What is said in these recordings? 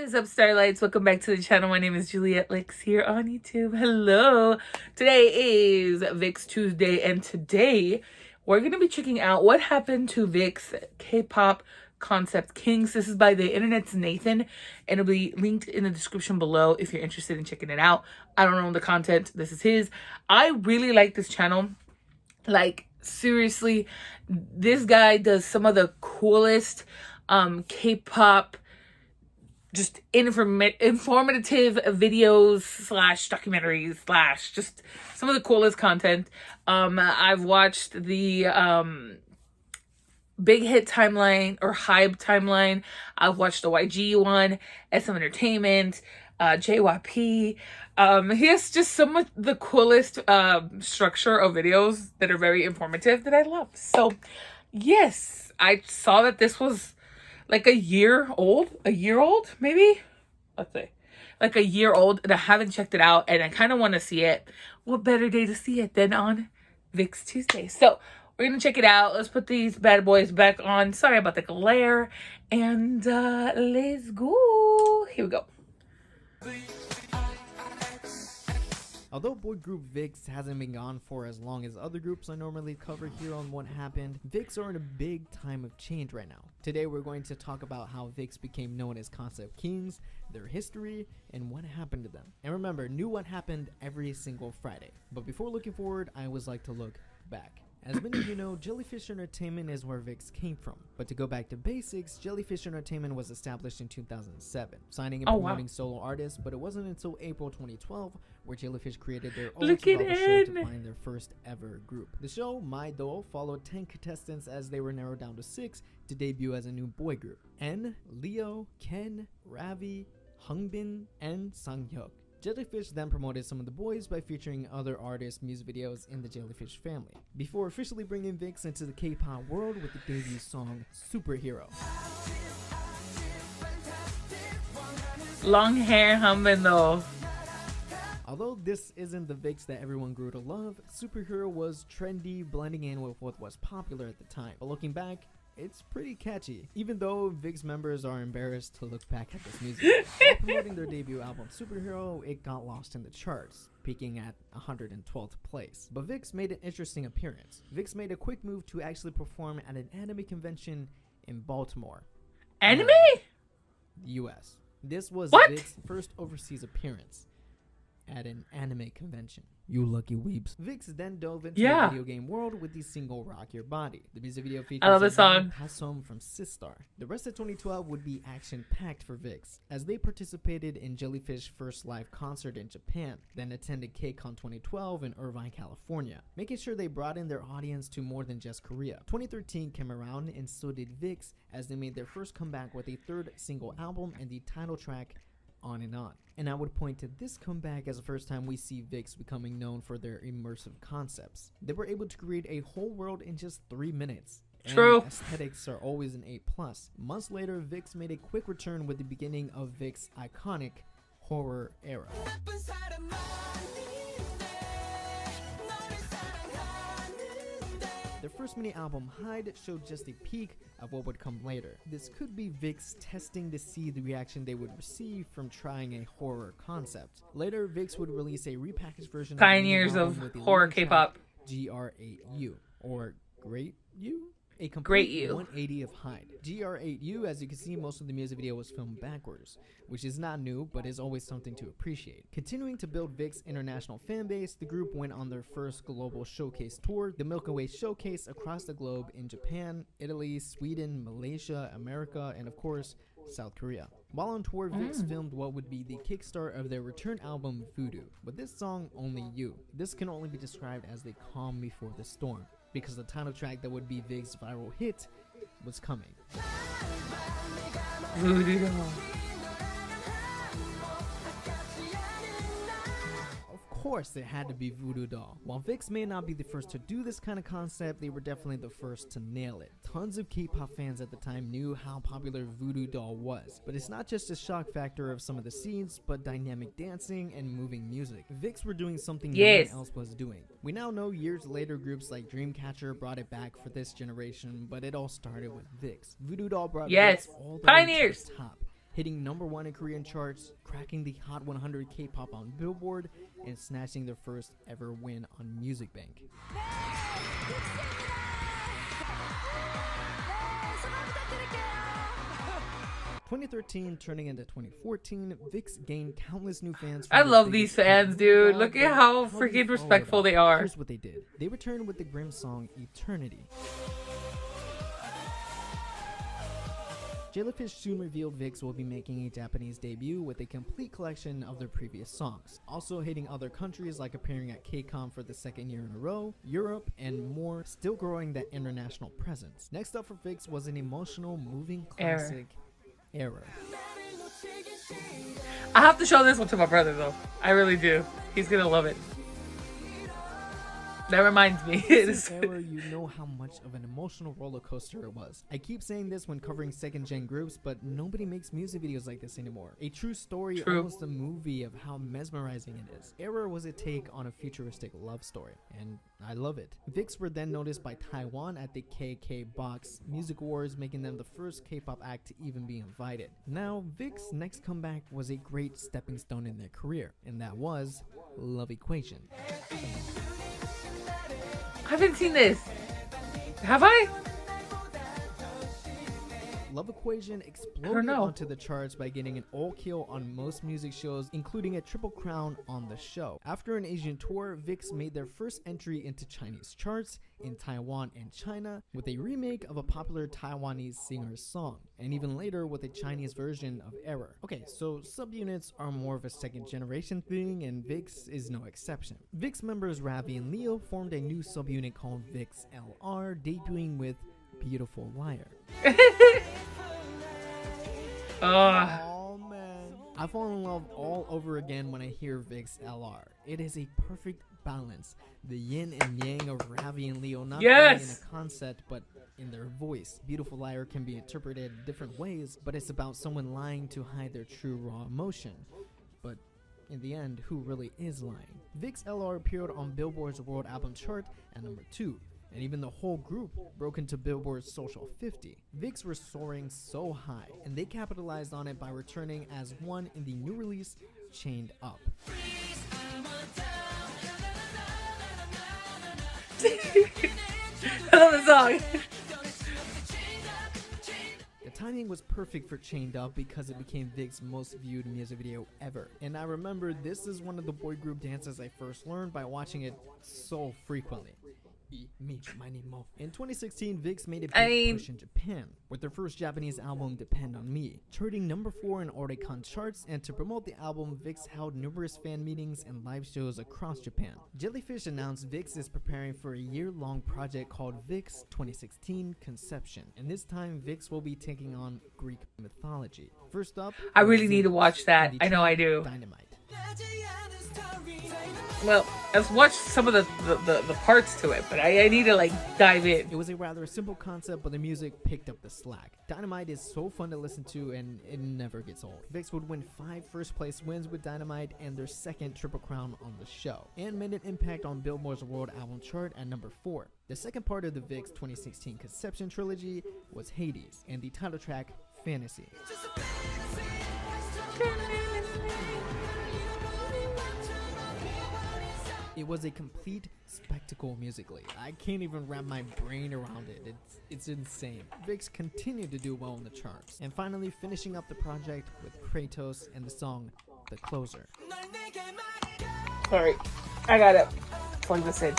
is up, Starlights? Welcome back to the channel. My name is Juliet Lix here on YouTube. Hello. Today is VIXX Tuesday, and today we're going to be checking out what happened to VIXX K-pop Concept Kings. This is by the Internet's Nathan, and it'll be linked in the description below if you're interested in checking it out. I don't know the content. This is his. I really like this channel. Like, seriously, this guy does some of the coolest K-pop just informative videos slash documentaries slash just some of the coolest content. I've watched the Big Hit timeline or Hype timeline. I've watched the YG one, SM Entertainment, JYP. He has just some of the coolest structure of videos that are very informative that I love. So yes, I saw that this was like a year old, maybe, let's say like a year old, and I haven't checked it out, and I kind of want to see it. What better day to see it than on VIXX Tuesday? So we're gonna check it out. Let's put these bad boys back on. Sorry about the glare, and let's go. Here we go. Although boy group VIXX hasn't been gone for as long as other groups I normally cover here on What Happened, VIXX are in a big time of change right now. Today we're going to talk about how VIXX became known as Concept Kings, their history, and what happened to them. And remember, new What Happened every single Friday. But before looking forward, I always like to look back. As many of you know, Jellyfish Entertainment is where VIXX came from. But to go back to basics, Jellyfish Entertainment was established in 2007, signing and promoting solo artists, but it wasn't until April 2012 where Jellyfish created their own survival show to find their first ever group. The show, My Doll, followed 10 contestants as they were narrowed down to 6 to debut as a new boy group. En, Leo, Ken, Ravi, Hungbin, and Sanghyuk. Jellyfish then promoted some of the boys by featuring other artists' music videos in the Jellyfish family, before officially bringing VIXX into the K-pop world with the debut song, Superhero. Long hair humming though. Although this isn't the VIXX that everyone grew to love, Superhero was trendy, blending in with what was popular at the time. But looking back, it's pretty catchy, even though VIXX members are embarrassed to look back at this music. While promoting their debut album Superhero, it got lost in the charts, peaking at 112th place. But VIXX made an interesting appearance. VIXX made a quick move to actually perform at an anime convention in Baltimore. Anime? US. This was What? VIXX's first overseas appearance at an anime convention. You lucky weeps. VIXX then dove into the video game world with the single Rock Your Body. The music video features I love this song. Hassom from Sistar. The rest of 2012 would be action-packed for VIXX, as they participated in Jellyfish's first live concert in Japan, then attended KCON 2012 in Irvine, California, making sure they brought in their audience to more than just Korea. 2013 came around, and so did VIXX, as they made their first comeback with a third single album and the title track, On and On. And I would point to this comeback as the first time we see VIXX becoming known for their immersive concepts. They were able to create a whole world in just 3 minutes. True. And aesthetics are always an A+. Months later, VIXX made a quick return with the beginning of VIXX's iconic horror era. Their first mini album, Hide, showed just a peek of what would come later. This could be VIXX testing to see the reaction they would receive from trying a horror concept. Later, VIXX would release a repackaged version Pioneers of horror K-pop. GR8U, or Great U? A Great complete U. 180 of Hyde. GR8U, as you can see, most of the music video was filmed backwards, which is not new, but is always something to appreciate. Continuing to build VIXX's international fan base, the group went on their first global showcase tour, the Milky Way Showcase, across the globe in Japan, Italy, Sweden, Malaysia, America, and of course, South Korea. While on tour, VIXX filmed what would be the kickstart of their return album, Voodoo, with this song, Only You. This can only be described as the calm before the storm, because the title track that would be VIXX's viral hit was coming. Voodoo Doll. Of course, it had to be Voodoo Doll. While VIXX may not be the first to do this kind of concept, they were definitely the first to nail it. Tons of K-pop fans at the time knew how popular Voodoo Doll was, but it's not just a shock factor of some of the scenes, but dynamic dancing and moving music. VIXX were doing something no one else was doing. We now know years later groups like Dreamcatcher brought it back for this generation, but it all started with VIXX. Voodoo Doll brought VIXX all the way to the top. hitting #1 in Korean charts, cracking the Hot 100 K-pop on Billboard, and snatching their first ever win on Music Bank. 2013 turning into 2014, VIXX gained countless new fans. I from love their these biggest fans, hit, dude. Voodoo Look Doll, at how but freaking followed respectful up. they are. Here's what they did. They returned with the grim song Eternity. Jellyfish soon revealed VIXX will be making a Japanese debut with a complete collection of their previous songs, also hitting other countries like appearing at KCON for the second year in a row, Europe, and more, still growing that international presence. Next up for VIXX was an emotional, moving classic, Error. I have to show this one to my brother though. I really do. He's gonna love it. That reminds me. Since Error, you know how much of an emotional roller coaster it was. I keep saying this when covering second-gen groups, but nobody makes music videos like this anymore. A true story, almost a movie of how mesmerizing it is. Error was a take on a futuristic love story, and I love it. VIXX were then noticed by Taiwan at the KKBOX Music Awards, making them the first K-pop act to even be invited. Now, VIXX's next comeback was a great stepping stone in their career, and that was Love Equation. I haven't seen this. Have I? Love Equation exploded onto the charts by getting an all-kill on most music shows, including a triple crown on the show. After an Asian tour, VIXX made their first entry into Chinese charts in Taiwan and China with a remake of a popular Taiwanese singer's song, and even later with a Chinese version of Error. Okay, so subunits are more of a second generation thing, and VIXX is no exception. VIXX members Ravi and Leo formed a new subunit called VIXX LR, debuting with Beautiful Liar. Oh man, I fall in love all over again when I hear VIXX LR. It is a perfect balance, the yin and yang of Ravi and Leo, not only in a concept but in their voice. Beautiful Liar can be interpreted different ways, but it's about someone lying to hide their true raw emotion. But in the end, who really is lying? VIXX LR appeared on Billboard's World Album Chart at #2. And even the whole group broke into Billboard's Social 50. VIXX were soaring so high, and they capitalized on it by returning as one in the new release, Chained Up. I love the song. The timing was perfect for Chained Up because it became VIXX's most viewed music video ever. And I remember this is one of the boy group dances I first learned by watching it so frequently. In 2016, VIXX made a big push in Japan with their first Japanese album, Depend on Me, charting #4 in Oricon charts, and to promote the album, VIXX held numerous fan meetings and live shows across Japan. Jellyfish announced VIXX is preparing for a year-long project called VIXX 2016 Conception, and this time VIXX will be taking on Greek mythology. First up, I really need to watch that. I know I do. Dynamite. Well, I've watched some of the parts to it, but I need to like dive in. It was a rather simple concept, but the music picked up the slack. Dynamite is so fun to listen to, and it never gets old. VIXX would win 5 first-place wins with Dynamite and their second triple crown on the show, and made an impact on Billboard's World Album Chart at #4. The second part of the VIXX 2016 Conception trilogy was Hades, and the title track, Fantasy. It was a complete spectacle musically. I can't even wrap my brain around it. It's insane. VIXX continued to do well in the charts, and finally finishing up the project with Kratos and the song The Closer. Sorry, I gotta plug this in.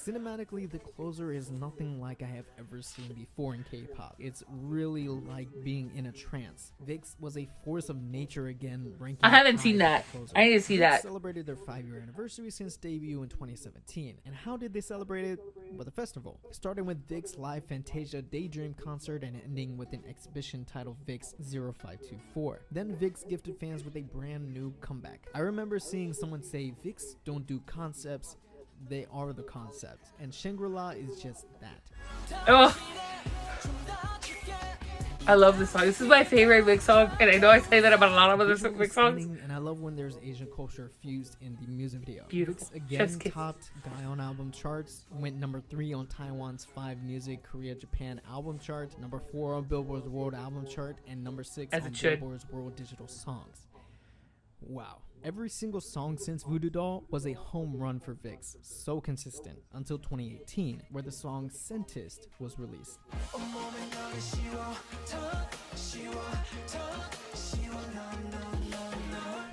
Cinematically, The Closer is nothing like I have ever seen before in K-pop. It's really like being in a trance. VIXX was a force of nature again, ranking. I haven't seen that. I need to see that. Celebrated their 5-year anniversary since debut in 2017. And how did they celebrate it? With a festival. Starting with VIXX Live Fantasia Daydream concert and ending with an exhibition titled VIXX 0524. Then VIXX gifted fans with a brand new comeback. I remember seeing someone say, VIXX don't do concepts, they are the concept, and ShangriLa is just that. Oh. I love this song. This is my favorite VIXX song, and I know I say that about a lot of other Visually VIXX songs. stunning, and I love when there's Asian culture fused in the music video. Beautiful. VIXX again Chef's kiss. topped Gaon album charts, went number 3 on Taiwan's 5 Music Korea Japan album chart, number 4 on Billboard's World Album chart, and number 6 As on it should. Billboard's World Digital Songs. Wow. Every single song since Voodoo Doll was a home run for VIXX, so consistent, until 2018, where the song Scientist was released.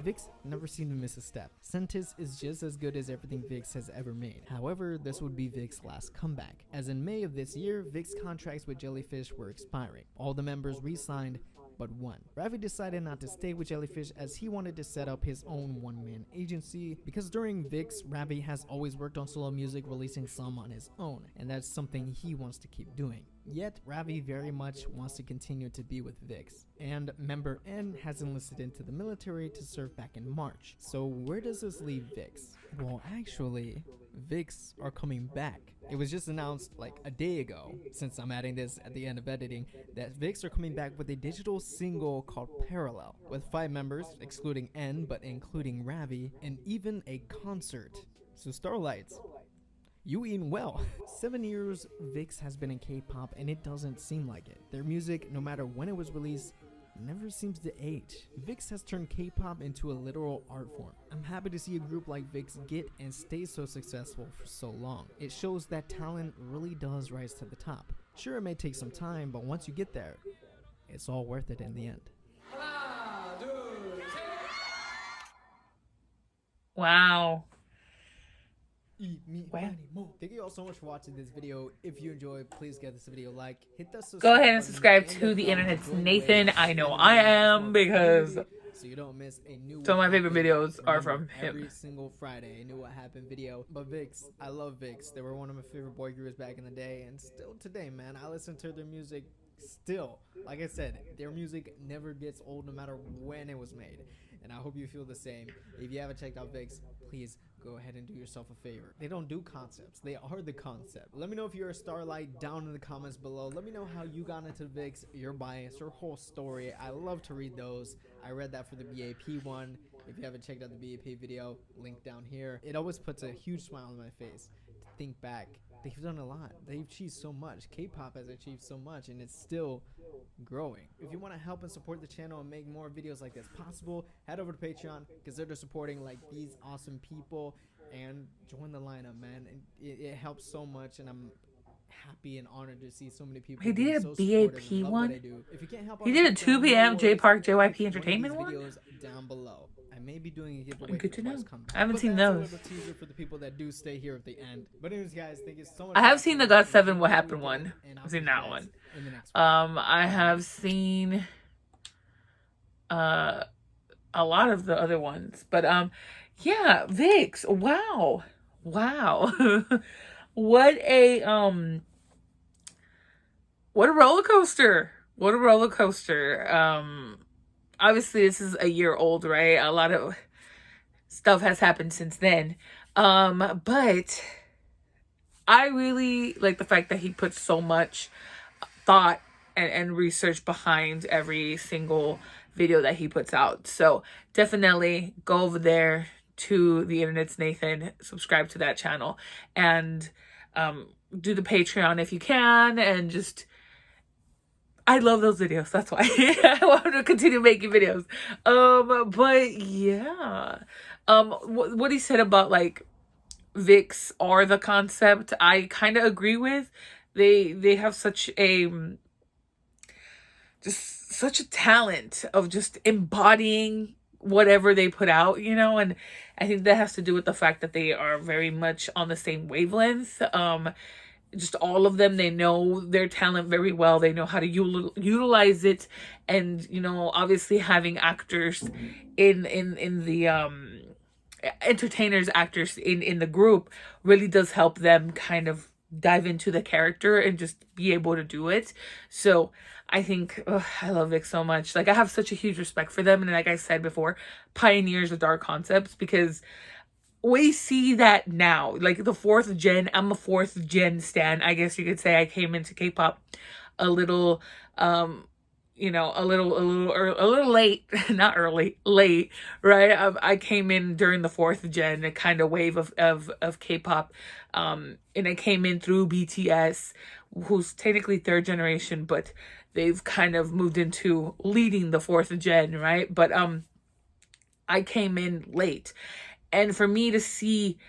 VIXX never seemed to miss a step. Scientist is just as good as everything VIXX has ever made. However, this would be VIXX's last comeback, as in May of this year, VIXX contracts with Jellyfish were expiring. All the members re-signed but one. Ravi decided not to stay with Jellyfish as he wanted to set up his own one-man agency, because during VIXX, Ravi has always worked on solo music, releasing some on his own, and that's something he wants to keep doing. Yet, Ravi very much wants to continue to be with VIXX, and member N has enlisted into the military to serve back in March. So where does this leave VIXX? Well, actually, VIXX are coming back. It was just announced like a day ago, since I'm adding this at the end of editing, that VIXX are coming back with a digital single called Parallel, with 5 members, excluding N but including Ravi, and even a concert. So Starlights, you eating well. 7 years VIXX has been in K-pop, and it doesn't seem like it. Their music, no matter when it was released, never seems to age. VIXX has turned K-pop into a literal art form. I'm happy to see a group like VIXX get and stay so successful for so long. It shows that talent really does rise to the top. Sure, it may take some time, but once you get there, it's all worth it in the end. Wow. Wow. Thank you all so much for watching this video. If you enjoyed, please give this video a like. Hit that subscribe Go ahead and button, subscribe and to the the bell internet's to join Nathan. waves I know and I more am, because so you don't miss a new some of my What favorite Happened. videos are Remember, from him. every single Friday a new What Happened video. But VIXX, I love VIXX. They were one of my favorite boy groups back in the day, and still today, man. I listen to their music still. Like I said, their music never gets old no matter when it was made, and I hope you feel the same. If you haven't checked out VIXX, please go ahead and do yourself a favor. They don't do concepts, they are the concept. Let me know if you're a Starlight down in the comments below. Let me know how you got into VIXX, your bias, your whole story. I love to read those. I read that for the BAP one. If you haven't checked out the BAP video, link down here. It always puts a huge smile on my face to think back. They've done a lot. They've achieved so much. K-pop has achieved so much, and it's still growing. If you want to help and support the channel and make more videos like this possible, head over to Patreon, consider supporting like these awesome people, and join the lineup, man. It helps so much, and I'm happy and honored to see so many people. He did being a so supportive BAP and love one? what I do. If you can't help He out did a on 2 Patreon, p.m. no J worries. Park JYP One of these Entertainment one? videos down below. I may be doing a giveaway. Good for to know. Twice Comeback. I haven't But seen that's a those. little teaser for the people that do stay here at the end. But anyways, guys, thank you so much. I for have seen the watching. God7 What Happened one. And I'll I've see seen you that guys one. in the next one. I have seen a lot of the other ones, but yeah, VIXX. Wow. What a roller coaster. What a roller coaster. Obviously this is a year old, right? A lot of stuff has happened since then. But I really like the fact that he put so much thought and research behind every single video that he puts out. So definitely go over there to the internet's Nathan, subscribe to that channel, and do the Patreon if you can, and just I love those videos. That's why I want to continue making videos. But yeah, what he said about like VIXX are the concept, I kind of agree with. They have such a talent of just embodying whatever they put out, you know, and I think that has to do with the fact that they are very much on the same wavelength. Just all of them, they know their talent very well. They know how to utilize it, and you know, obviously having actors in the entertainers, actors in the group really does help them kind of dive into the character and just be able to do it. So I think I love VIXX so much. Like, I have such a huge respect for them, and like I said before, pioneers with dark concepts, because we see that now, like the 4th gen. I'm a 4th gen stan, I guess you could say. I came into K-pop a little you know, a little late, not early, late, right? I came in during the fourth gen, a kind of wave of K-pop, and I came in through BTS, who's technically third generation, but they've kind of moved into leading the fourth gen, right? But I came in late, and for me to see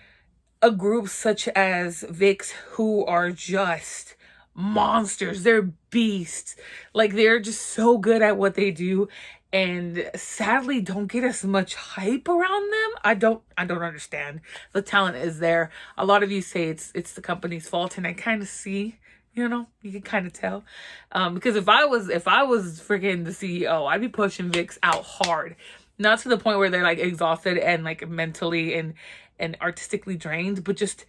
a group such as VIXX, who are just monsters, they're beasts, like they're just so good at what they do, and sadly don't get as much hype around them. I don't understand. The talent is there. A lot of you say it's the company's fault, and I kind of see, you know, you can kind of tell, because if I was freaking the CEO, I'd be pushing VIXX out hard, not to the point where they're like exhausted and like mentally and artistically drained, but just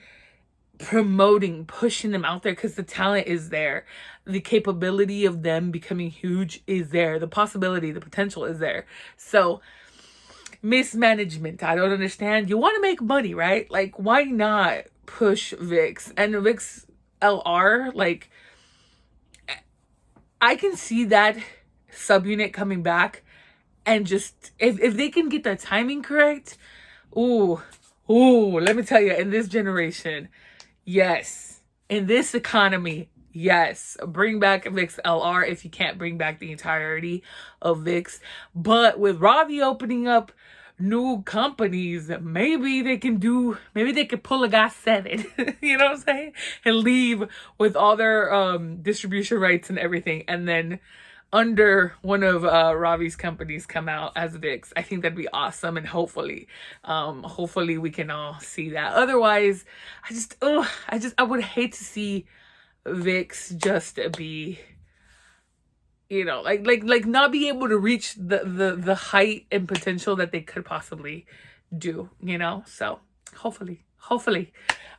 promoting, pushing them out there, because the talent is there. The capability of them becoming huge is there. The possibility, the potential is there. So mismanagement, I don't understand. You want to make money, right? Like, why not push VIXX and VIXX LR? Like, I can see that subunit coming back, and just if they can get the timing correct, ooh, let me tell you, in this generation, yes. In this economy, yes. Bring back VIXX LR if you can't bring back the entirety of VIXX. But with Ravi opening up new companies, maybe they can pull a guy 7, you know what I'm saying? And leave with all their distribution rights and everything, and then under one of Ravi's companies come out as VIXX. I think that'd be awesome, and hopefully we can all see that. Otherwise, I would hate to see VIXX just be, you know, like not be able to reach the height and potential that they could possibly do, you know? So hopefully.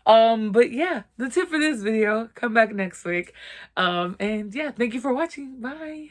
But yeah, that's it for this video. Come back next week. And yeah, thank you for watching. Bye.